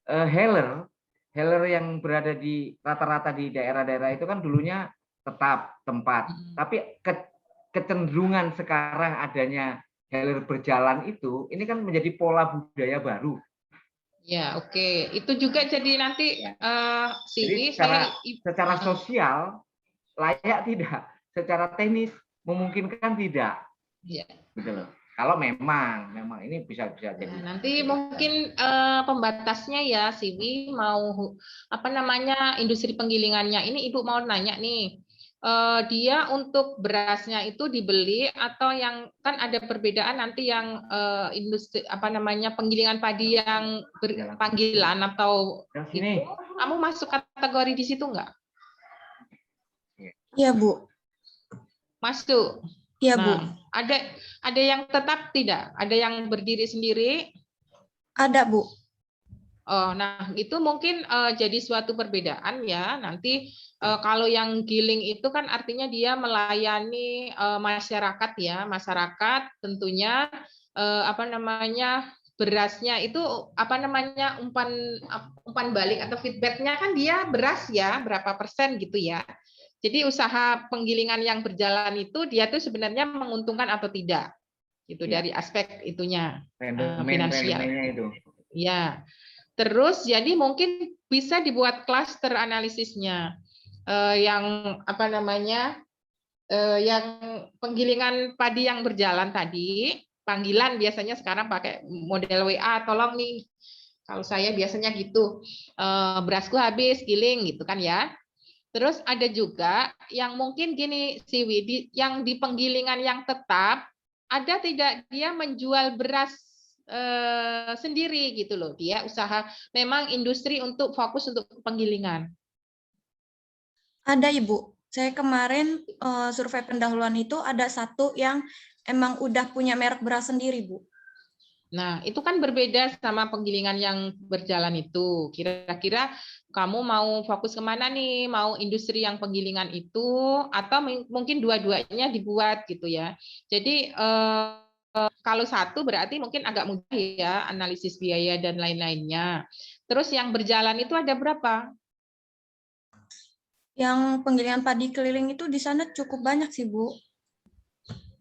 Heller yang berada di rata-rata di daerah-daerah itu kan dulunya tetap tempat, tapi kecenderungan sekarang adanya Heller berjalan itu, ini kan menjadi pola budaya baru. Ya, oke. Itu juga jadi nanti Jadi secara sosial layak tidak, secara teknis memungkinkan tidak. Ya. Gitu loh. Kalau memang ini bisa jadi. Nanti mungkin pembatasnya ya Siwi mau industri penggilingannya ini Ibu mau nanya nih. dia untuk berasnya itu dibeli atau yang kan ada perbedaan nanti yang industri apa namanya penggilingan padi yang panggilan atau itu kamu masuk kategori di situ nggak? Iya, Bu. Masuk. Iya, Bu. Nah, ada yang tetap tidak? Ada yang berdiri sendiri? Ada, Bu. Oh, nah itu mungkin jadi suatu perbedaan ya. Nanti kalau yang giling itu kan artinya dia melayani masyarakat ya, masyarakat tentunya apa namanya berasnya itu apa namanya umpan balik atau feedbacknya kan dia beras ya berapa persen gitu ya. Jadi usaha penggilingan yang berjalan itu dia tuh sebenarnya menguntungkan atau tidak gitu Ya. dari aspek itunya finansial itu. Ya. Terus jadi mungkin bisa dibuat klaster analisisnya yang apa namanya yang penggilingan padi yang berjalan tadi, panggilan biasanya sekarang pakai model WA, tolong nih. Kalau saya biasanya gitu, berasku habis, giling gitu kan ya. Terus ada juga yang mungkin gini Siwi, yang di penggilingan yang tetap, ada tidak dia menjual beras sendiri gitu loh, dia usaha memang industri untuk fokus untuk penggilingan. Ada, Ibu. Saya kemarin survei pendahuluan itu ada satu yang emang udah punya merek beras sendiri, Bu. Nah, itu kan berbeda sama penggilingan yang berjalan itu. Kira-kira kamu mau fokus kemana nih? Mau industri yang penggilingan itu atau mungkin dua-duanya dibuat gitu ya. Jadi kalau satu berarti mungkin agak mudah ya, analisis biaya dan lain-lainnya. Terus yang berjalan itu ada berapa? Yang penggilingan padi keliling itu di sana cukup banyak sih, Bu.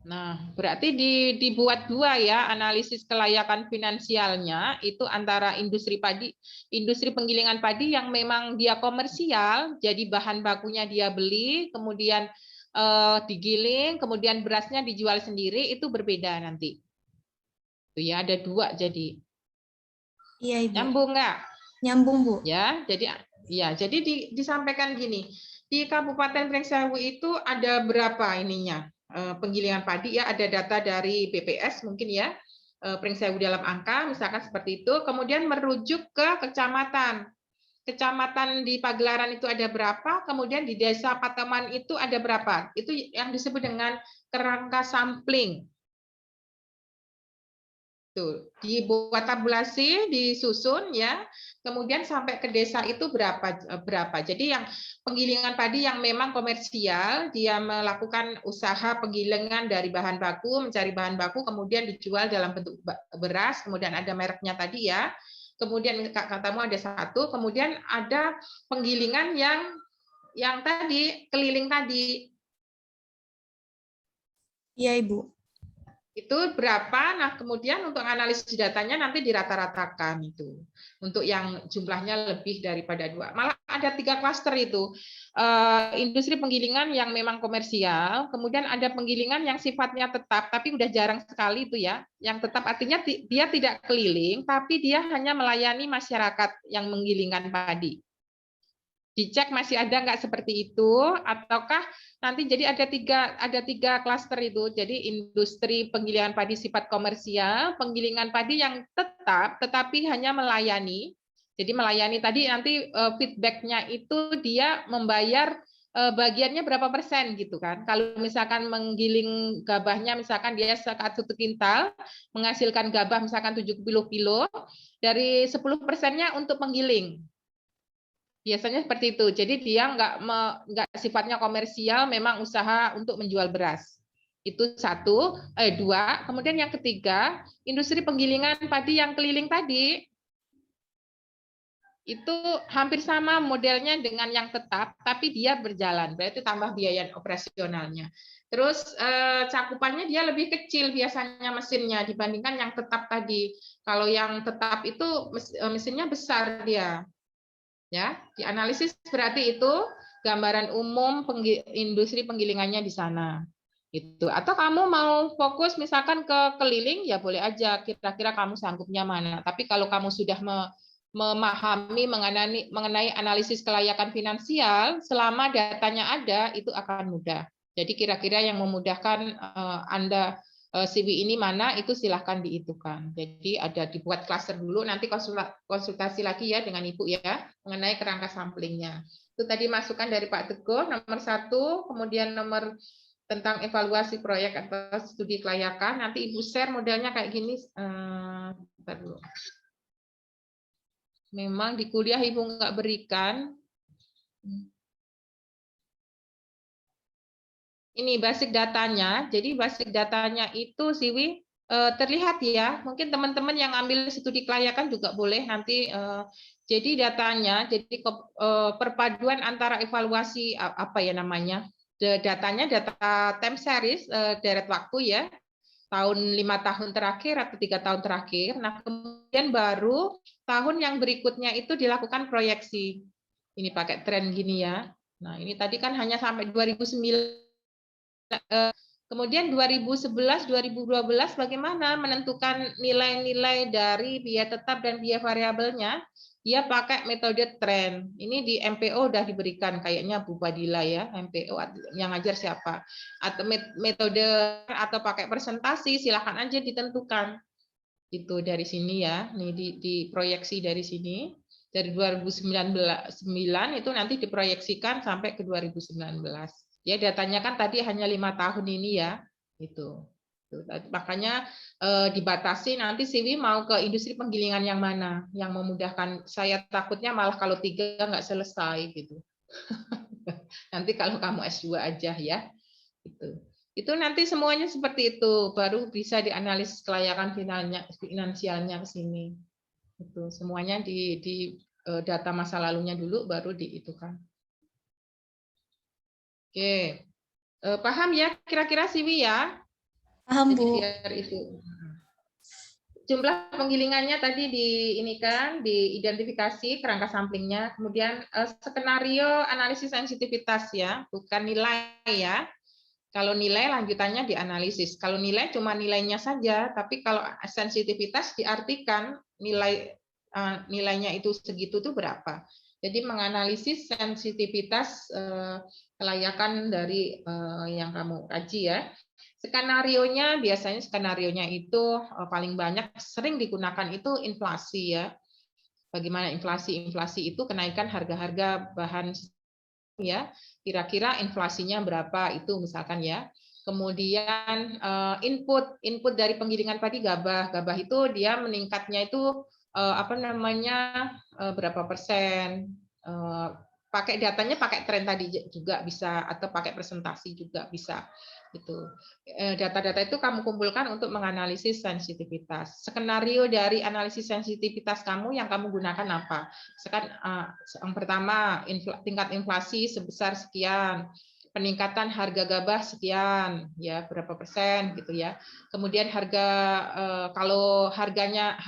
Nah, berarti dibuat dua ya, analisis kelayakan finansialnya itu antara industri padi, industri penggilingan padi yang memang dia komersial, jadi bahan bakunya dia beli, kemudian digiling, kemudian berasnya dijual sendiri, itu berbeda nanti. Itu ya, ada dua jadi. Iya, Ibu. Nyambung nggak? Nyambung, Bu. Ya, jadi disampaikan gini, di Kabupaten Pringsewu itu ada berapa ininya? Penggilingan padi ya, ada data dari BPS mungkin ya, Pringsewu dalam angka misalkan seperti itu, kemudian merujuk ke kecamatan. Kecamatan di Pagelaran itu ada berapa, kemudian di Desa Pateman itu ada berapa. Itu yang disebut dengan kerangka sampling. Tuh, dibuat tabulasi, disusun ya, kemudian sampai ke desa itu berapa. Jadi yang penggilingan padi yang memang komersial, dia melakukan usaha penggilingan dari bahan baku, mencari bahan baku, kemudian dijual dalam bentuk beras, kemudian ada mereknya tadi ya. Kemudian katamu ada satu, kemudian ada penggilingan yang tadi keliling tadi. Iya, Ibu. Itu berapa, nah kemudian untuk analisis datanya nanti dirata-ratakan itu. Untuk yang jumlahnya lebih daripada 2. Malah ada 3 klaster itu. Industri penggilingan yang memang komersial, kemudian ada penggilingan yang sifatnya tetap, tapi udah jarang sekali itu ya. Yang tetap artinya dia tidak keliling, tapi dia hanya melayani masyarakat yang menggilingkan padi. Dicek masih ada nggak seperti itu, ataukah nanti jadi ada tiga klaster itu. Jadi industri penggilingan padi sifat komersial, penggilingan padi yang tetap tetapi hanya melayani. Jadi melayani tadi nanti feedbacknya itu dia membayar bagiannya berapa persen gitu kan. Kalau misalkan menggiling gabahnya misalkan dia 1 kintal menghasilkan gabah misalkan 70 kilo, dari 10%-nya untuk menggiling. Biasanya seperti itu. Jadi dia nggak sifatnya komersial, memang usaha untuk menjual beras. Itu 2. Kemudian yang ketiga, industri penggilingan padi yang keliling tadi, itu hampir sama modelnya dengan yang tetap, tapi dia berjalan. Berarti tambah biaya operasionalnya. Terus cakupannya dia lebih kecil biasanya mesinnya dibandingkan yang tetap tadi. Kalau yang tetap itu mesinnya besar dia. Ya, dianalisis berarti itu gambaran umum industri penggilingannya di sana. Itu. Atau kamu mau fokus misalkan ke keliling ya boleh aja, kira-kira kamu sanggupnya mana. Tapi kalau kamu sudah memahami mengenai analisis kelayakan finansial, selama datanya ada, itu akan mudah. Jadi kira-kira yang memudahkan Anda CV ini mana, itu silahkan diitukan. Jadi ada dibuat klaster dulu, nanti konsultasi lagi ya dengan Ibu ya, mengenai kerangka samplingnya. Itu tadi masukan dari Pak Teguh, nomor 1, kemudian nomor tentang evaluasi proyek atau studi kelayakan, nanti Ibu share modelnya kayak gini. Bentar dulu. Memang di kuliah Ibu nggak berikan. Ini basic datanya. Jadi basic datanya itu Siwi terlihat ya. Mungkin teman-teman yang ambil studi kelayakan juga boleh nanti. Jadi datanya, jadi perpaduan antara evaluasi apa ya namanya? Datanya data time series deret waktu ya. Tahun 5 tahun terakhir atau 3 tahun terakhir. Nah, kemudian baru tahun yang berikutnya itu dilakukan proyeksi. Ini pakai tren gini ya. Nah, ini tadi kan hanya sampai 2009. Kemudian 2011, 2012 bagaimana menentukan nilai-nilai dari biaya tetap dan biaya variabelnya? Dia pakai metode tren. Ini di MPO udah diberikan kayaknya Bu Badila ya, MPO yang ngajar siapa? Atau metode atau pakai presentasi silakan aja ditentukan. Itu dari sini ya, nih diproyeksi dari sini. Dari 2009 itu nanti diproyeksikan sampai ke 2019. Ya datanya kan tadi hanya 5 tahun ini ya, itu. Makanya dibatasi nanti Siwi mau ke industri penggilingan yang mana, yang memudahkan. Saya takutnya malah kalau 3 nggak selesai gitu. Nanti kalau kamu S2 aja ya, itu nanti semuanya seperti itu, baru bisa dianalisis kelayakan finansialnya ke sini. Itu semuanya di data masa lalunya dulu, baru diitukan. Oke, paham ya kira-kira Siwi ya? Paham, Jadi Bu. biar itu. Jumlah penggilingannya tadi diidentifikasi kerangka samplingnya, kemudian skenario analisis sensitivitas ya, bukan nilai ya. Kalau nilai lanjutannya dianalisis. Kalau nilai cuma nilainya saja, tapi kalau sensitivitas diartikan nilainya itu segitu tuh berapa. Jadi menganalisis sensitivitas kelayakan dari yang kamu kaji ya. Skenarionya biasanya itu paling banyak sering digunakan itu inflasi ya. Bagaimana inflasi itu kenaikan harga-harga bahan ya. Kira-kira inflasinya berapa itu misalkan ya. Kemudian input dari penggilingan padi gabah itu dia meningkatnya itu berapa persen. Pakai datanya pakai tren tadi juga bisa, atau pakai presentasi juga bisa. Itu data-data itu kamu kumpulkan untuk menganalisis sensitivitas. Skenario dari analisis sensitivitas kamu yang kamu gunakan apa? Yang pertama tingkat inflasi sebesar sekian, peningkatan harga gabah sekian, ya berapa persen gitu ya. Kemudian kalau harga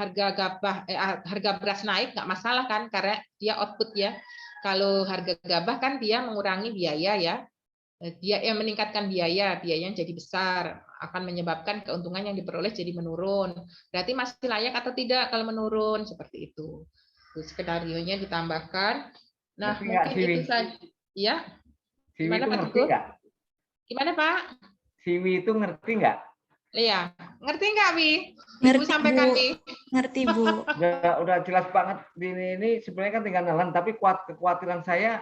beras naik nggak masalah kan, karena dia output ya. Kalau harga gabah kan dia mengurangi biaya ya. Dia yang meningkatkan biayanya jadi besar, akan menyebabkan keuntungan yang diperoleh jadi menurun. Berarti masih layak atau tidak kalau menurun, seperti itu. Skenarionya ditambahkan. Nah, mungkin itu saja. Ya. Siwi itu ngerti nggak? Gimana Pak? Siwi itu ngerti nggak? Iya, ngerti nggak Wi? Ngerti, Ibu sampaikan Bu. Wi. Ngerti, Bu. Udah jelas banget ini sebenarnya kan tinggal nelen, tapi kekhawatiran saya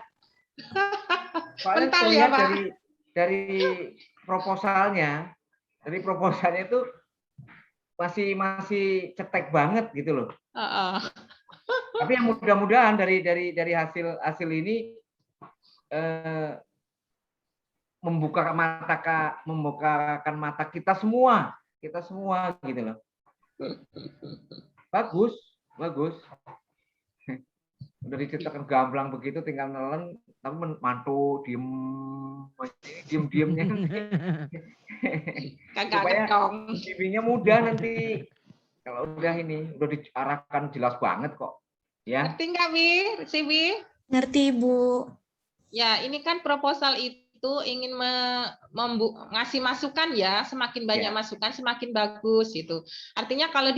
Mental ya, Pak. dari proposalnya itu masih cetek banget gitu loh. Tapi yang mudah-mudahan dari hasil ini membukakan mata kita semua gitu loh. Bagus. Udah dicetakkan gamblang begitu, tinggal nelen, tapi mantu diem-diemnya supaya CV-nya mudah nanti. Kalau udah diarahkan jelas banget kok. Ya. Ngerti nggak Wi? CV? Ngerti, Bu. Ya, ini kan proposal itu itu ingin ngasih masukan ya, semakin banyak masukan semakin bagus gitu. Artinya kalau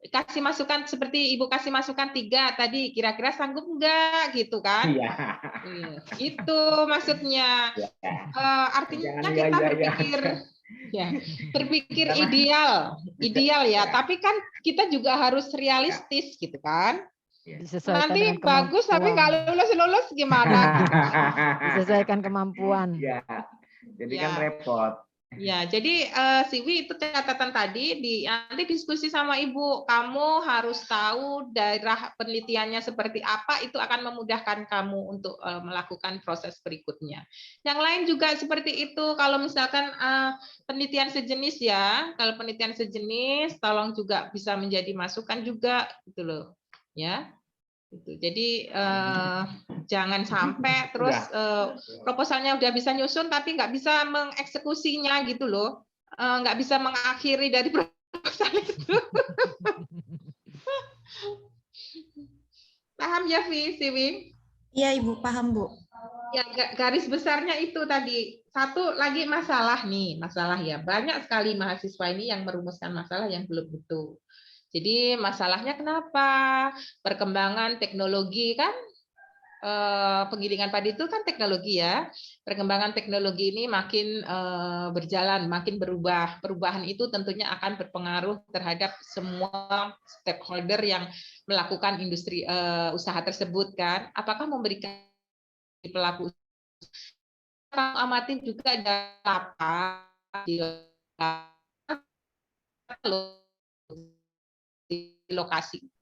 kasih masukan seperti Ibu kasih masukan 3 tadi, kira-kira sanggup enggak gitu kan? Iya. Itu maksudnya. Artinya kita berpikir ideal ya. Tapi kan kita juga harus realistis gitu kan. Nanti bagus tapi nggak lulus gimana? Disesuaikan kemampuan. Ya, jadi kan repot. Ya, jadi Siwi itu catatan tadi nanti diskusi sama Ibu. Kamu harus tahu daerah penelitiannya seperti apa, itu akan memudahkan kamu untuk melakukan proses berikutnya. Yang lain juga seperti itu. Kalau misalkan penelitian sejenis ya, kalau penelitian sejenis, tolong juga bisa menjadi masukan juga, gitu loh. Ya. Jadi jangan sampai terus proposalnya udah bisa nyusun tapi nggak bisa mengeksekusinya gitu loh, nggak bisa mengakhiri dari proposal itu. Paham ya, Siwi? Iya, Ibu, paham, Bu. Ya, garis besarnya itu tadi. Satu lagi masalah ya. Banyak sekali mahasiswa ini yang merumuskan masalah yang belum betul. Jadi masalahnya kenapa? Perkembangan teknologi kan, penggilingan padi itu kan teknologi ya. Perkembangan teknologi ini makin berjalan, makin berubah. Perubahan itu tentunya akan berpengaruh terhadap semua stakeholder yang melakukan industri usaha tersebut kan. Apakah memberikan pelaku usaha amati juga ada apa di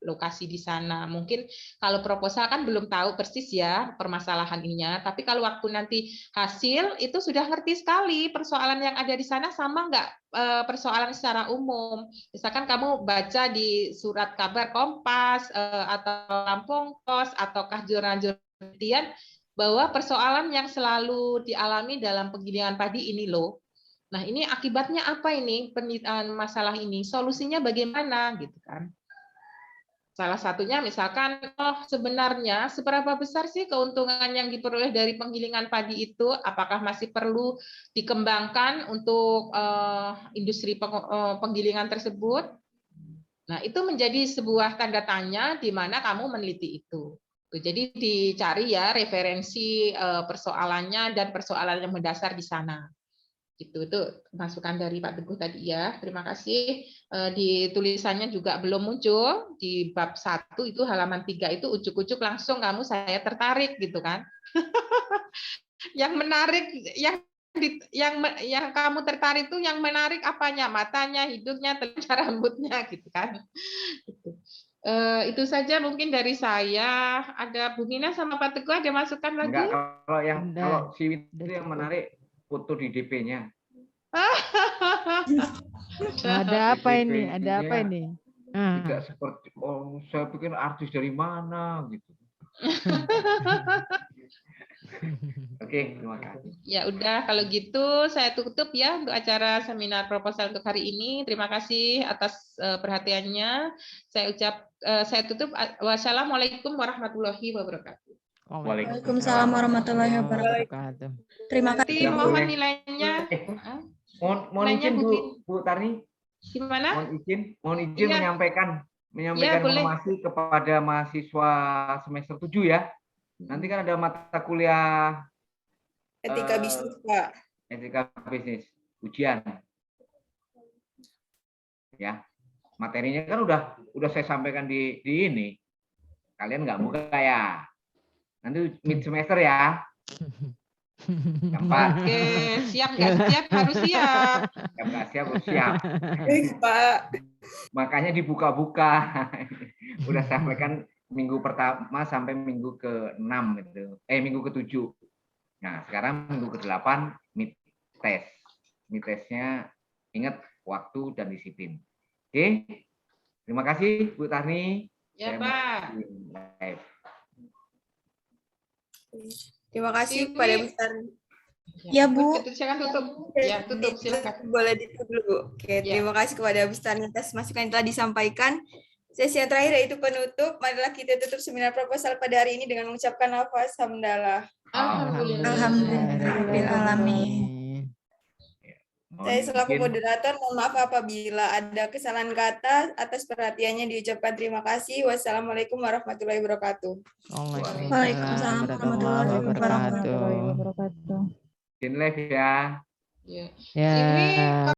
lokasi di sana. Mungkin kalau proposal kan belum tahu persis ya permasalahan ininya, tapi kalau waktu nanti hasil itu sudah ngerti sekali persoalan yang ada di sana sama nggak persoalan secara umum. Misalkan kamu baca di surat kabar Kompas atau Lampung Pos ataukah jurnal-jurnal penelitian bahwa persoalan yang selalu dialami dalam penggilingan padi ini loh. Nah, ini akibatnya apa ini masalah ini? Solusinya bagaimana gitu kan? Salah satunya misalkan, sebenarnya seberapa besar sih keuntungan yang diperoleh dari penggilingan padi itu? Apakah masih perlu dikembangkan untuk industri penggilingan tersebut? Nah, itu menjadi sebuah tanda tanya di mana kamu meneliti itu. Jadi dicari ya referensi persoalannya dan persoalan yang mendasar di sana. Itu masukan dari Pak Teguh tadi ya. Terima kasih. Di tulisannya juga belum muncul di bab 1 itu halaman 3 itu ujuk-ujuk langsung saya tertarik gitu kan. Yang menarik yang kamu tertarik itu yang menarik apanya? Matanya, hidungnya, telinga, rambutnya gitu kan. Itu saja mungkin dari saya. Ada Bu Mina sama Pak Teguh ada masukan lagi? Enggak, kalau si itu yang menarik foto di DP-nya. Ada apa ini? Ada apa ini? Tidak seperti saya pikir artis dari mana gitu. Oke, terima kasih. Ya udah kalau gitu saya tutup ya untuk acara seminar proposal untuk hari ini. Terima kasih atas perhatiannya. Saya tutup. Wassalamualaikum warahmatullahi wabarakatuh. Waalaikumsalam warahmatullahi wabarakatuh. Terima kasih. Mohon nilainya. Mohon izin Bu Tarni. Gimana? Mohon izin menyampaikan informasi kepada mahasiswa semester 7 ya. Nanti kan ada mata kuliah etika bisnis, Pak. Etika bisnis, ujian. Ya. Materinya kan udah saya sampaikan di ini. Kalian nggak buka ya. Nanti mid semester ya. Oke, siap nggak siap harus siap. Siap nggak siap harus siap. Pak. Makanya dibuka-buka. Udah saya sampaikan minggu pertama sampai minggu ke-6 gitu. Minggu ke-7. Nah, sekarang minggu ke-8 mid test. Mid testnya ingat waktu dan disiplin. Oke. Terima kasih Bu Tarni. Ya, Pak. Terima kasih kepada Bu Tarni. Ya, Bu. Silakan tutup. Ya, tutup silakan. Boleh ditutup dulu. Oke, terima kasih kepada Bu Tarni atas masukan yang telah disampaikan. Sesi yang terakhir yaitu penutup. Marilah kita tutup seminar proposal pada hari ini dengan mengucapkan lafaz hamdalah. Alhamdulillahirrahmanirrahim. Saya selaku moderator mohon maaf apabila ada kesalahan kata. Atas perhatiannya diucapkan terima kasih. Wassalamualaikum warahmatullahi wabarakatuh. Waalaikumsalam warahmatullahi wabarakatuh. Live ya. Ya. Ya. Siwi,